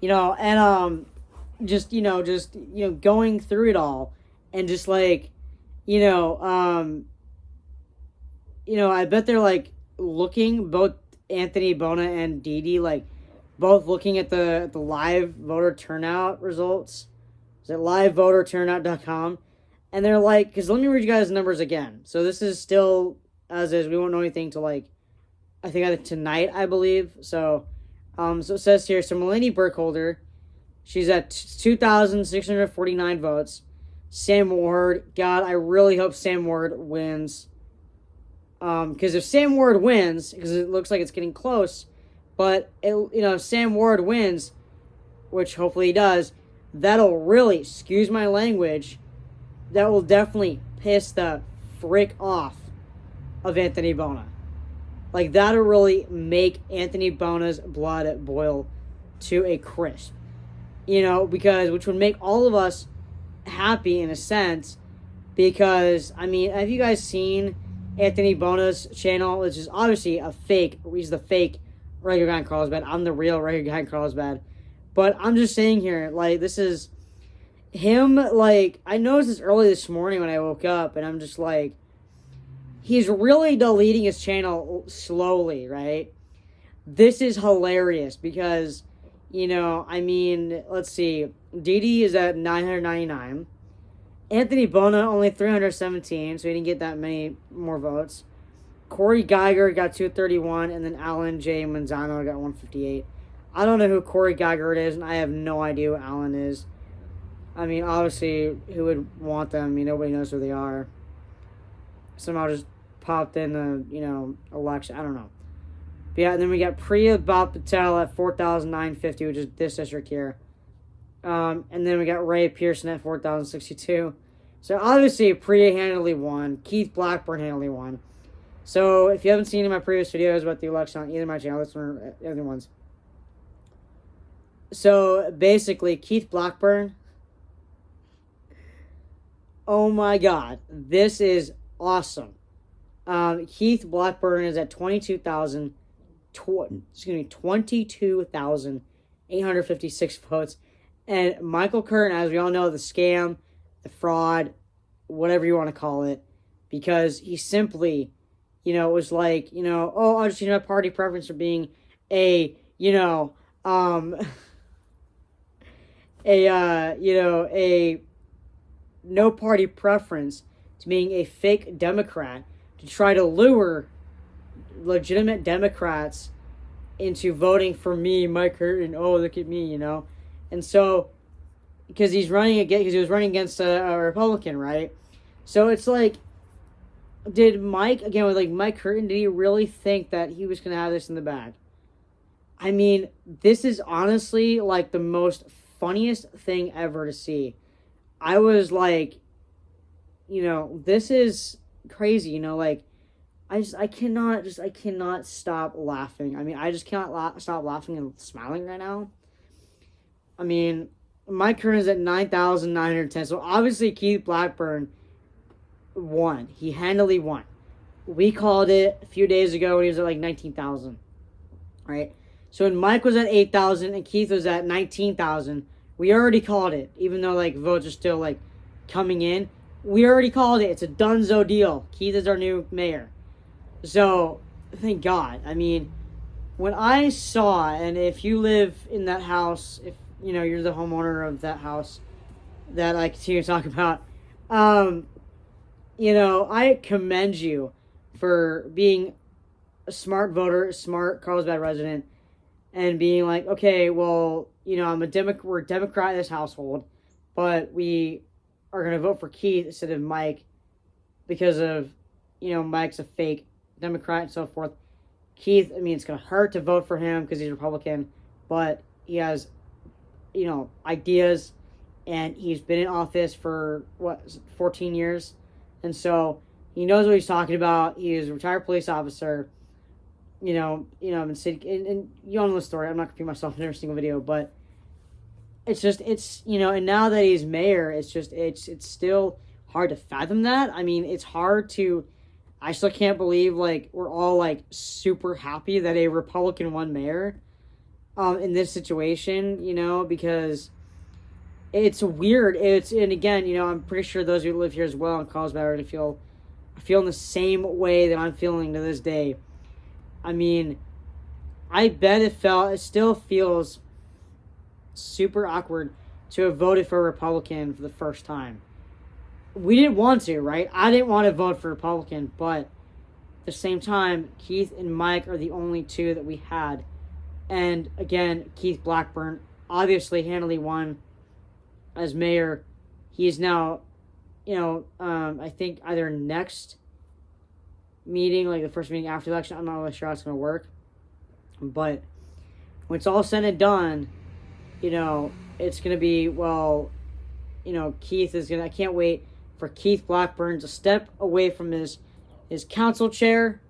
And just going through it all, and just like, you know, um, I bet they're like looking, both Anthony Bona and Didi, like both looking at the live voter turnout results. Is it livevoterturnout.com? And they're like, because let me read you guys the numbers again. So this is still as is. We won't know anything till like I think tonight, I believe. So it says here. So Melanie Burkholder, she's at 2,649 votes. Sam Ward, God, I really hope Sam Ward wins. Because if Sam Ward wins, because it looks like it's getting close, but if Sam Ward wins, which hopefully he does, that'll really, excuse my language, that will definitely piss the frick off of Anthony Bona. Like, that'll really make Anthony Bona's blood boil to a crisp. Because, which would make all of us happy in a sense, because, I mean, have you guys seen Anthony Bona's channel, which is obviously a fake, he's the fake regular guy in Carlsbad. I'm the real regular guy in Carlsbad. But I'm just saying here, like, this is him, like, I noticed this early this morning when I woke up, and I'm just like, he's really deleting his channel slowly, right? This is hilarious because, I mean, let's see. Didi is at 999. Anthony Bona only 317, so he didn't get that many more votes. Corey Geiger got 231, and then Alan J. Manzano got 158. I don't know who Corey Geiger is, and I have no idea who Alan is. I mean, obviously, who would want them? I mean, nobody knows who they are. Somehow just popped in the, election. I don't know. But yeah, and then we got Priya Bob Patel at 4,950, which is this district here. And then we got Ray Pearson at 4,062. So obviously, Priya handily won. Keith Blackburn handily won. So if you haven't seen my previous videos about the election on either of my channel, this one or the other ones. So basically, Keith Blackburn. Oh my God, this is awesome. Keith Blackburn is at 22,856 votes. And Michael Curtin, as we all know, the scam, the fraud, whatever you want to call it, because he simply, was like, oh, I'll just change my party preference for being a, a no party preference to being a fake Democrat to try to lure legitimate Democrats into voting for me, Mike Curtin. Oh, look at me, And so, because he was running against a Republican, right? So it's like, did Mike, again, with like Mike Curtin, did he really think that he was going to have this in the bag? I mean, this is honestly like the most funniest thing ever to see. I was like, this is crazy, like, I cannot stop laughing. I mean, I just cannot stop laughing and smiling right now. I mean, Mike Curtin is at 9,910. So obviously Keith Blackburn won. He handily won. We called it a few days ago when he was at like 19,000. Right? So when Mike was at 8,000 and Keith was at 19,000, we already called it. Even though like votes are still like coming in, we already called it. It's a donezo deal. Keith is our new mayor. So thank God. I mean, when I saw, and if you live in that house, if you're the homeowner of that house that I continue to talk about, I commend you for being a smart voter, a smart Carlsbad resident, and being like, okay, well, we're a Democrat in this household, but we are going to vote for Keith instead of Mike because of, Mike's a fake Democrat and so forth. Keith, I mean, it's going to hurt to vote for him because he's Republican, but he has, ideas, and he's been in office for, 14 years, and so he knows what he's talking about. He is a retired police officer, in city, and you all know the story. I'm not going to repeat myself in every single video, but it's and now that he's mayor, it's still hard to fathom that. I mean, it's hard to, I still can't believe, like, we're all, like, super happy that a Republican won mayor. in this situation, you know, because it's weird. And again, you know, I'm pretty sure those who live here as well in Carlsbad are going to feel feeling the same way that I'm feeling to this day. I mean, I bet it still feels super awkward to have voted for a Republican for the first time. We didn't want to, right? I didn't want to vote for Republican, but at the same time, Keith and Mike are the only two that we had. And again, Keith Blackburn obviously handily won as mayor. He is now, you know, I think either next meeting, like the first meeting after the election, I'm not really sure how it's going to work. But when it's all said and done, you know, it's going to be, well, you know, I can't wait for Keith Blackburn to step away from his council chair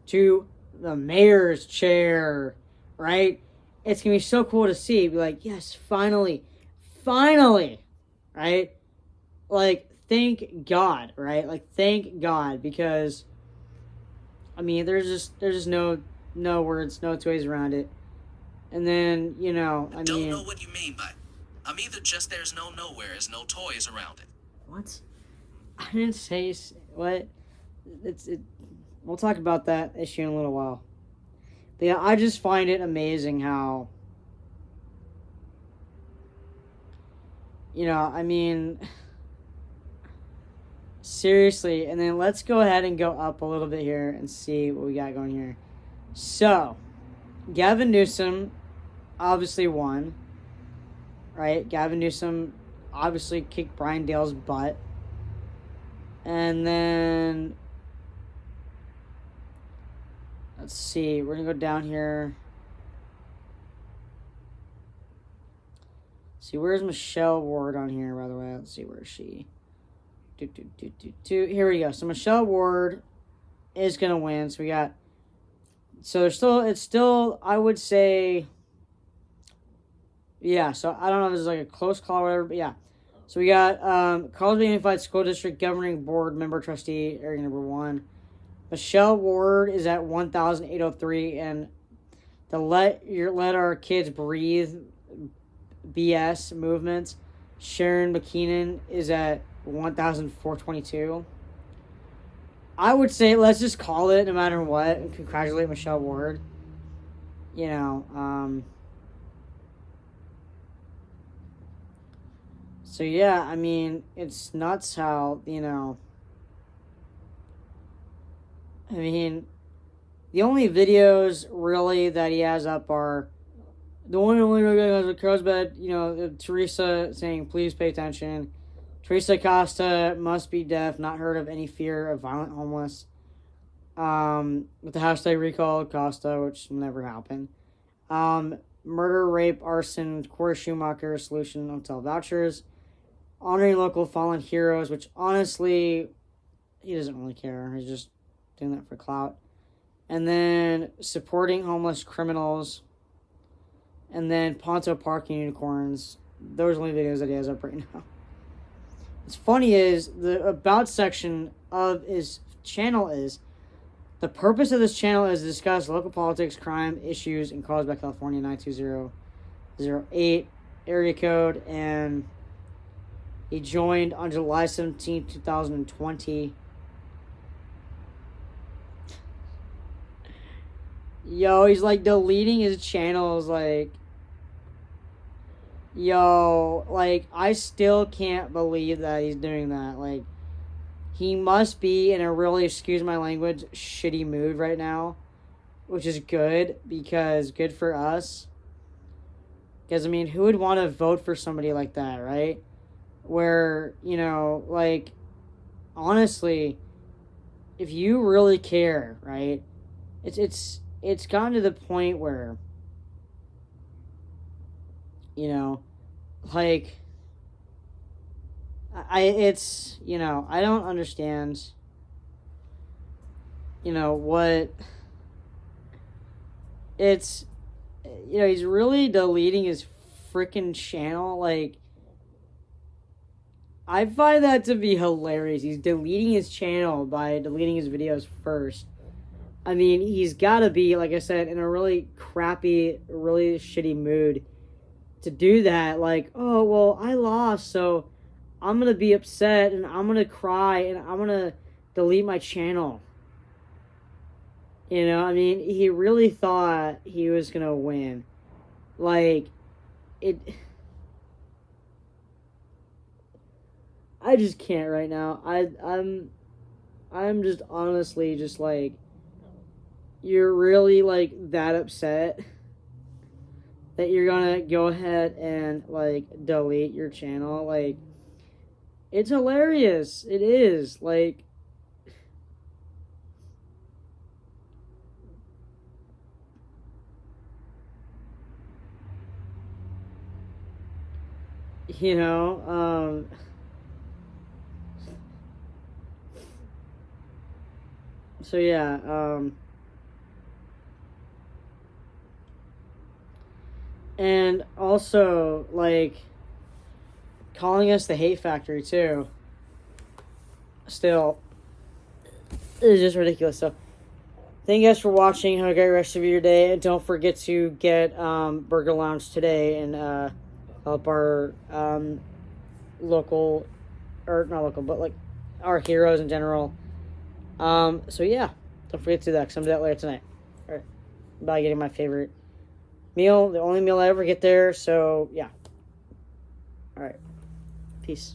to the mayor's chair, right? It's going to be so cool to see. Be like, yes, finally, right? Like, thank God, right? Like, thank God, because, I mean, there's just no words, no two ways around it. And then, you know, I don't know what you mean by I'm either just there's no nowheres, no toys around it. What? I didn't say what. We'll talk about that issue in a little while. But yeah, I just find it amazing how, you know, I mean, seriously. And then let's go ahead and go up a little bit here and see what we got going here. So, Gavin Newsom obviously won, right? Gavin Newsom obviously kicked Brian Dale's butt. And then, let's see, we're going to go down here. See, where's Michelle Ward on here, by the way? Let's see, where is she? Here we go. So Michelle Ward is going to win. So we got, it's still, I would say, yeah, so I don't know if this is like a close call or whatever, but yeah. So we got Carlsbad Unified School District Governing Board Member Trustee, area number 1. Michelle Ward is at 1,803, and the Let Our Kids Breathe BS movement, Sharon McKeenan, is at 1,422. I would say let's just call it no matter what and congratulate Michelle Ward. You know, so yeah, I mean, it's nuts how, you know, I mean, the only videos really that he has up are the only video has Carlsbad, you know, Teresa saying, please pay attention. Teresa Costa must be deaf, not heard of any fear of violent homeless. With the hashtag recall Costa, which will never happen. Murder, rape, arson, Corey Schumacher, solution, hotel vouchers. Honoring local fallen heroes, which honestly, he doesn't really care. He's just doing that for clout. And then supporting homeless criminals. And then Ponto Park Unicorns. Those are the only videos that he has up right now. What's funny is the about section of his channel is the purpose of this channel is to discuss local politics, crime, issues in Carlsbad, California, 92008 area code, and he joined on July 17, 2020. Yo, he's like deleting his channels, like, yo, like, I still can't believe that he's doing that. Like, he must be in a really, excuse my language, shitty mood right now, which is good, because good for us. Because, I mean, who would want to vote for somebody like that, right? Where, you know, like, honestly, if you really care, right, it's gotten to the point where, you know, like, it's, you know, I don't understand, you know, what, it's, you know, he's really deleting his freaking channel, like, I find that to be hilarious. He's deleting his channel by deleting his videos first. I mean, he's got to be, like I said, in a really crappy, really shitty mood to do that. Like, oh, well, I lost, so I'm going to be upset and I'm going to cry and I'm going to delete my channel. You know, I mean, he really thought he was going to win. Like, it. I just can't right now. I'm just honestly just like, you're really like that upset that you're gonna go ahead and like delete your channel. Like, it's hilarious. It is like, you know, so yeah, and also like calling us the hate factory too. Still, it's just ridiculous. So thank you guys for watching. Have a great rest of your day. And don't forget to get Burger Lounge today and help our local, or not local, but like our heroes in general. So yeah, don't forget to do that because I'm doing that later tonight. All right, about getting my favorite meal, the only meal I ever get there. So yeah. All right, peace.